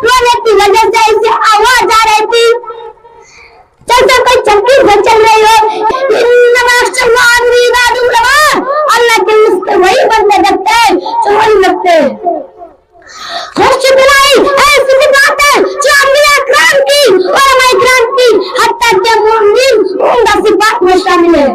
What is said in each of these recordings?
رونے کی وجہ سے اسے آواز آ رہی تھی جیسے کوئی چمکی سے چل رہی ہو. اللہ کے مسکر وہی بندے لگتے ہیں جو وہی لگتے ہیں. خوش دلائی ایسی بات ہے جو انبیاء کرام کی اور علماء کرام کی حتیٰ کہ مومنین عمدہ صفات میں شامل ہے.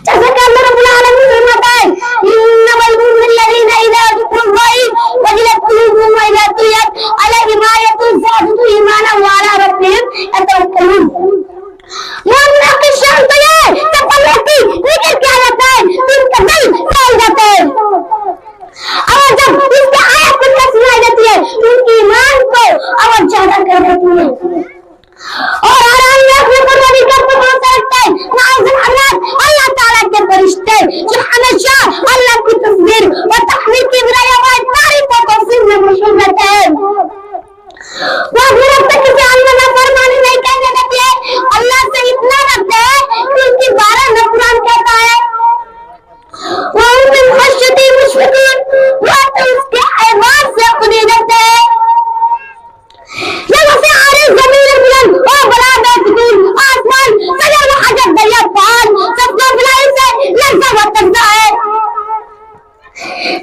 جیسے کہ اللہ رب العالمین فرماتا ہے انما المؤمنون الذين اذا ذكروا الله وجلت قلوبهم واذا تليت عليهم آية زادتهم ایمانا وعلى ربهم يتوکلون. مومنوں کی شان تو یہ کہ اللہ کی ذکر کیا جاتا ہے تو ان کا دل پھیل جاتا ہے اور جب اس کی آیت سنائی جاتی ہے تو ان کی ایمان کو اور زیادہ کر دیتی ہے اور آرام میں اپنے پروردگار پر بھروسہ رکھتے ہیں. نازل حضرات اللہ تعالیٰ کے فرشتے جو ہمیشہ اللہ کی تصویر و تحمید کی برائے ہماری تعریف و توصیف میں مشغول رہتے ہیں. وہ اپنے رب تک کسی عالم نافرمانی نہیں کہنے دیتے ہیں. اللہ سے اتنا رکھتے ہیں کہ ان کی بارہ میں قرآن کہتا ہے وَهُمْ مِنْ خَشْيَتِهِ مُشْفِقُونَ. وہ تو اس کے عباد سے خود ہی ڈرتے ہیں. یہاں سے عارض زمین بلند اور بلا بیتکون آسمان سجر و حجر دریا پان سب کو بلائی سے لرزہ و ترزہ ہے.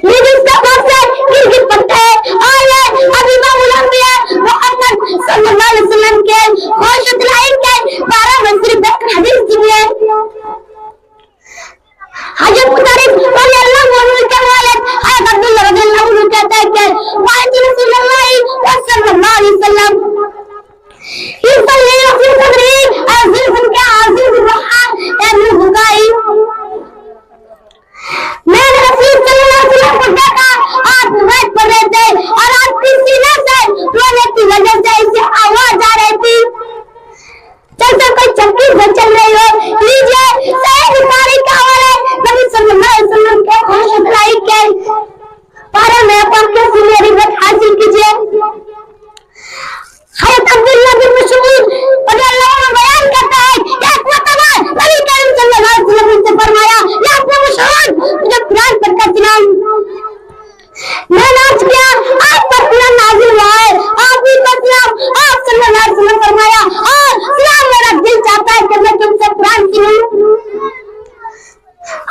لیکن اس کا خوف سے گرگت پڑتا ہے. آئے حبیبہ الانبیاء محمد صلی اللہ علیہ وسلم کے خوش دلائی کے 12 میں صرف ایک حدیث سنی ہے. حضرت مطارف رضی اللہ عنہ کے والد حضرت عبداللہ رضی اللہ عنہ کہتا ہے کہ وعید رسول اللہ صلی اللہ علیہ وسلم اس لیے رسول صدری عزیز ان کے عزیز الرحان اہل بکائی. میں نے رسول صلی اللہ علیہ وسلم کو دیکھا آپ نماز پڑھ رہے تھے اور آپ کی سینے سے رونے کی وجہ سے اسے آواز آ رہی تھی جیسے کوئی چمکی سے چل رہی ہو. لیجیے صحیح بخاری کا حوالہ نبی صلی اللہ علیہ وسلم کے خوش دلائی کے پارے میں پڑھ کے سنی روایت حاصل کیجیے. حضرت عبداللہ بن مسعود رضی اللہ عنہ بیان کرتا ہے کہ ایک مرتبہ نبی کریم صلی اللہ علیہ وسلم نے فرمایا یا اپنے مسعود مجھے قرآن پڑھ کر سناؤ. میں ناچ گیا آپ پر قرآن نازل ہوا ہے آپ بھی سلام آپ صلی اللہ علیہ وسلم فرمایا اور سلام میرا دل چاہتا ہے کہ میں تم سے قرآن سنوں.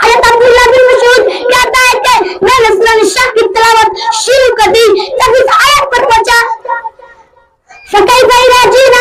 حضرت عبداللہ بن مسعود کہتا ہے کہ میں نے سورہ الشاہ کی تلاوت شروع کر دی جب اس آیت پر پہنچا فَكَيْفَ إِذَا جِئْنَا